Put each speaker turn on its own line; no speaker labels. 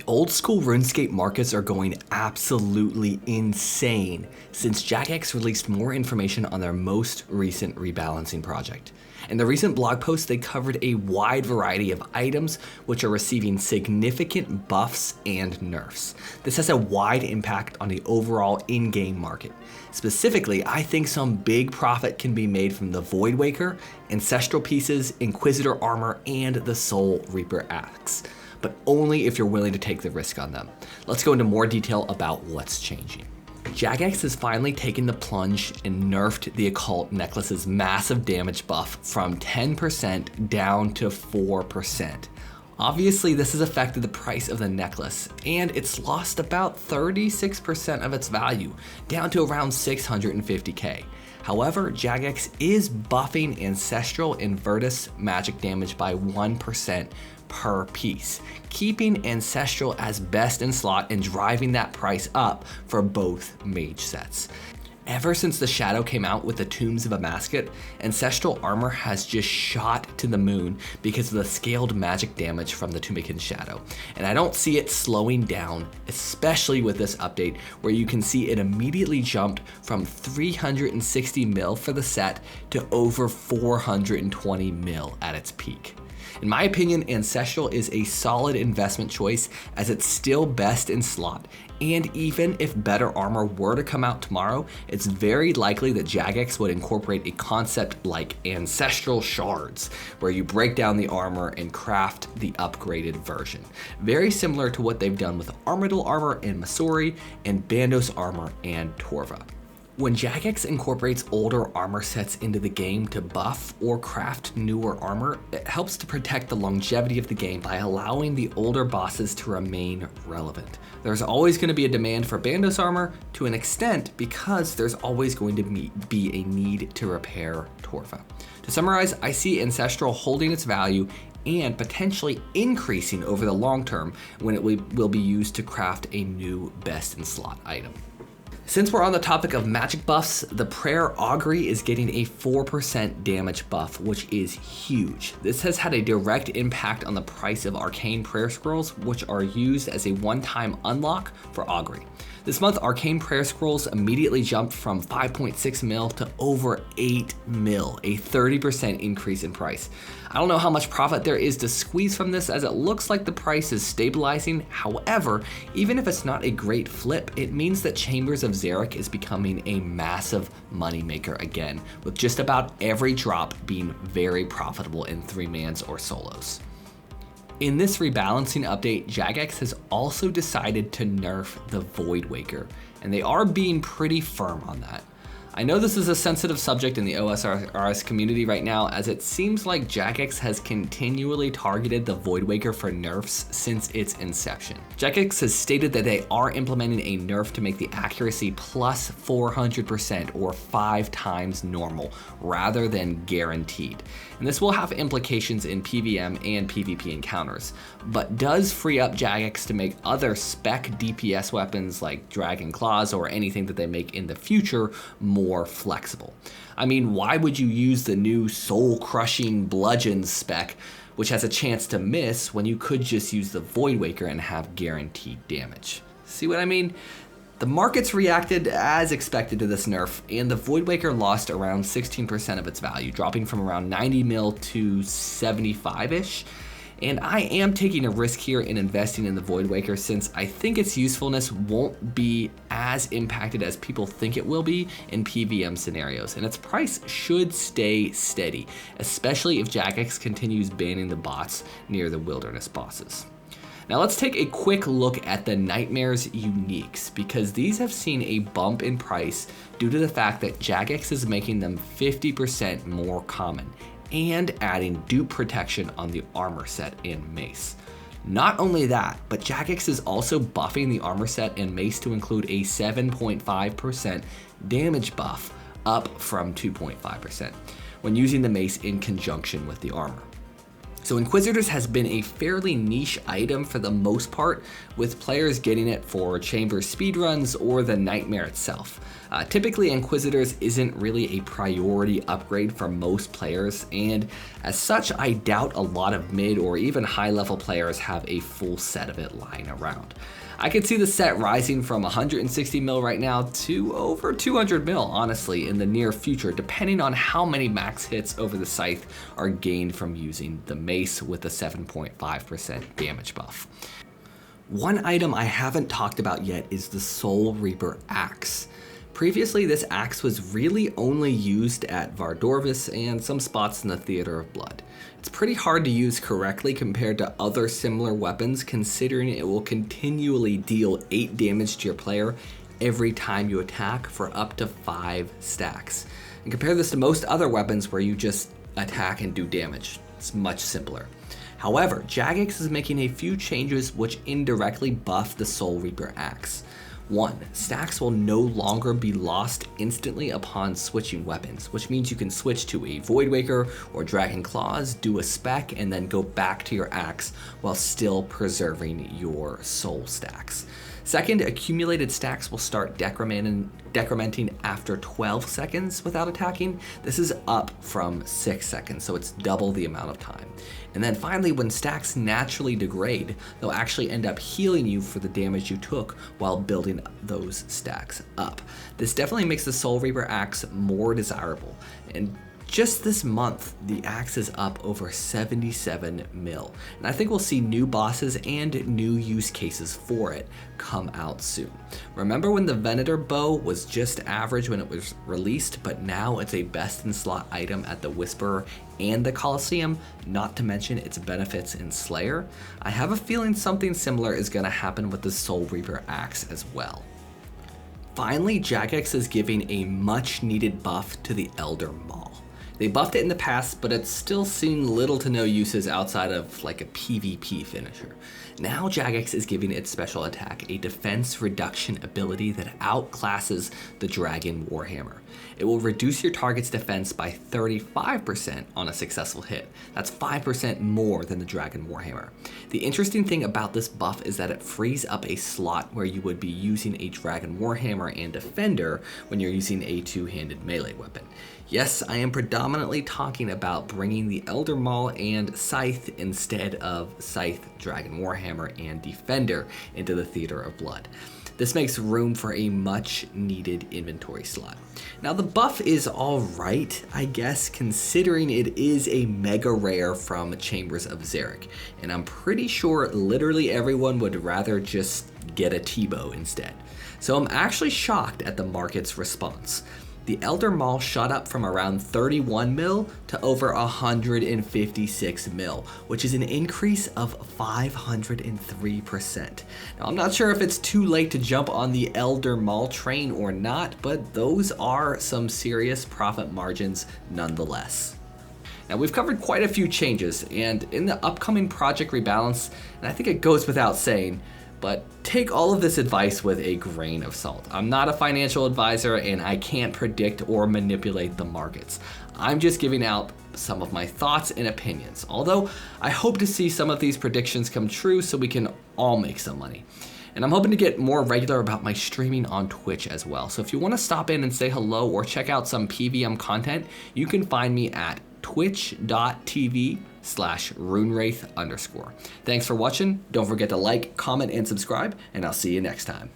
Old School RuneScape markets are going absolutely insane since Jagex released more information on their most recent rebalancing project. In the recent blog post, they covered a wide variety of items which are receiving significant buffs and nerfs. This has a wide impact on the overall in-game market. Specifically, I think some big profit can be made from the Voidwaker, Ancestral Pieces, Inquisitor Armor, and the Soulreaper Axe, but only if you're willing to take the risk on them. Let's go into more detail about what's changing. Jagex has finally taken the plunge and nerfed the occult necklace's massive damage buff from 10% down to 4%. Obviously, this has affected the price of the necklace, and it's lost about 36% of its value, down to around 650k. However, Jagex is buffing Ancestral and Virtus magic damage by 1% per piece, keeping Ancestral as best in slot and driving that price up for both mage sets. Ever since the Shadow came out with the Tombs of Amasket, Ancestral Armor has just shot to the moon because of the scaled magic damage from the Tumikin Shadow, and I don't see it slowing down, especially with this update where you can see it immediately jumped from 360 mil for the set to over 420 mil at its peak. In my opinion, Ancestral is a solid investment choice as it's still best in slot, and even if better armor were to come out tomorrow, it's very likely that Jagex would incorporate a concept like Ancestral Shards, where you break down the armor and craft the upgraded version. Very similar to what they've done with Armadyl Armor and Masori, and Bandos Armor and Torva. When Jagex incorporates older armor sets into the game to buff or craft newer armor, it helps to protect the longevity of the game by allowing the older bosses to remain relevant. There's always going to be a demand for Bandos armor to an extent because there's always going to be a need to repair Torva. To summarize, I see Ancestral holding its value and potentially increasing over the long term when it will be used to craft a new best in slot item. Since we're on the topic of magic buffs, the Prayer Augury is getting a 4% damage buff, which is huge. This has had a direct impact on the price of Arcane Prayer Scrolls, which are used as a one-time unlock for Augury. This month, Arcane Prayer Scrolls immediately jumped from 5.6 mil to over 8 mil, a 30% increase in price. I don't know how much profit there is to squeeze from this, as it looks like the price is stabilizing. However, even if it's not a great flip, it means that Chambers of Xeric is becoming a massive moneymaker again, with just about every drop being very profitable in 3-mans or solos. In this rebalancing update, Jagex has also decided to nerf the Voidwaker, and they are being pretty firm on that. I know this is a sensitive subject in the OSRS community right now, as it seems like Jagex has continually targeted the Voidwaker for nerfs since its inception. Jagex has stated that they are implementing a nerf to make the accuracy plus 400% or 5 times normal rather than guaranteed. And this will have implications in PVM and PvP encounters, but does free up Jagex to make other spec DPS weapons like Dragon Claws or anything that they make in the future more flexible. I mean, why would you use the new soul-crushing bludgeons spec, which has a chance to miss, when you could just use the Voidwaker and have guaranteed damage? See what I mean? The markets reacted as expected to this nerf, and the Voidwaker lost around 16% of its value, dropping from around 90 mil to 75-ish. And I am taking a risk here in investing in the Voidwaker, since I think its usefulness won't be as impacted as people think it will be in PVM scenarios, and its price should stay steady, especially if Jagex continues banning the bots near the wilderness bosses. Now let's take a quick look at the Nightmares uniques, because these have seen a bump in price due to the fact that Jagex is making them 50% more common and adding dupe protection on the armor set and mace. Not only that, but Jagex is also buffing the armor set and mace to include a 7.5% damage buff, up from 2.5% when using the mace in conjunction with the armor. So Inquisitors has been a fairly niche item for the most part, with players getting it for chamber speedruns or the nightmare itself. Typically Inquisitors isn't really a priority upgrade for most players, and as such I doubt a lot of mid or even high level players have a full set of it lying around. I could see the set rising from 160 mil right now to over 200 mil honestly in the near future, depending on how many max hits over the scythe are gained from using the mace with a 7.5% damage buff. One item I haven't talked about yet is the Soulreaper axe. Previously, this axe was really only used at Vardorvis and some spots in the Theater of Blood. It's pretty hard to use correctly compared to other similar weapons, considering it will continually deal 8 damage to your player every time you attack for up to 5 stacks. And compare this to most other weapons where you just attack and do damage. It's much simpler. However, Jagex is making a few changes which indirectly buff the Soulreaper axe. 1. Stacks will no longer be lost instantly upon switching weapons, which means you can switch to a Voidwaker or Dragon Claws, do a spec, and then go back to your axe while still preserving your soul stacks. Second, accumulated stacks will start decrementing after 12 seconds without attacking. This is up from 6 seconds, so it's double the amount of time. And then finally, when stacks naturally degrade, they'll actually end up healing you for the damage you took while building those stacks up. This definitely makes the Soulreaper axe more desirable. And just this month, the axe is up over 77 mil, and I think we'll see new bosses and new use cases for it come out soon. Remember when the Venator bow was just average when it was released, but now it's a best in slot item at the Whisperer and the Coliseum, not to mention its benefits in Slayer? I have a feeling something similar is going to happen with the Soulreaper axe as well. Finally, Jagex is giving a much needed buff to the Elder Maul. They buffed it in the past, but it's still seen little to no uses outside of like a PvP finisher. Now Jagex is giving its special attack a defense reduction ability that outclasses the Dragon Warhammer. It will reduce your target's defense by 35% on a successful hit. That's 5% more than the Dragon Warhammer. The interesting thing about this buff is that it frees up a slot where you would be using a Dragon Warhammer and Defender when you're using a two-handed melee weapon. Yes, I am predominantly talking about bringing the Elder Maul and Scythe instead of Scythe, Dragon Warhammer, and Defender into the Theater of Blood. This makes room for a much needed inventory slot. Now the buff is alright, I guess, considering it is a mega rare from Chambers of Xeric, and I'm pretty sure literally everyone would rather just get a T-bow instead. So I'm actually shocked at the market's response. The Elder Maul shot up from around 31 mil to over 156 mil, which is an increase of 503%. Now I'm not sure if it's too late to jump on the Elder Maul train or not, but those are some serious profit margins nonetheless. Now we've covered quite a few changes, and in the upcoming project rebalance, and I think it goes without saying, but take all of this advice with a grain of salt. I'm not a financial advisor and I can't predict or manipulate the markets. I'm just giving out some of my thoughts and opinions, although I hope to see some of these predictions come true so we can all make some money. And I'm hoping to get more regular about my streaming on Twitch as well. So if you want to stop in and say hello or check out some PVM content, you can find me at twitch.tv/runewraith_. Thanks for watching. Don't forget to like, comment, and subscribe, and I'll see you next time.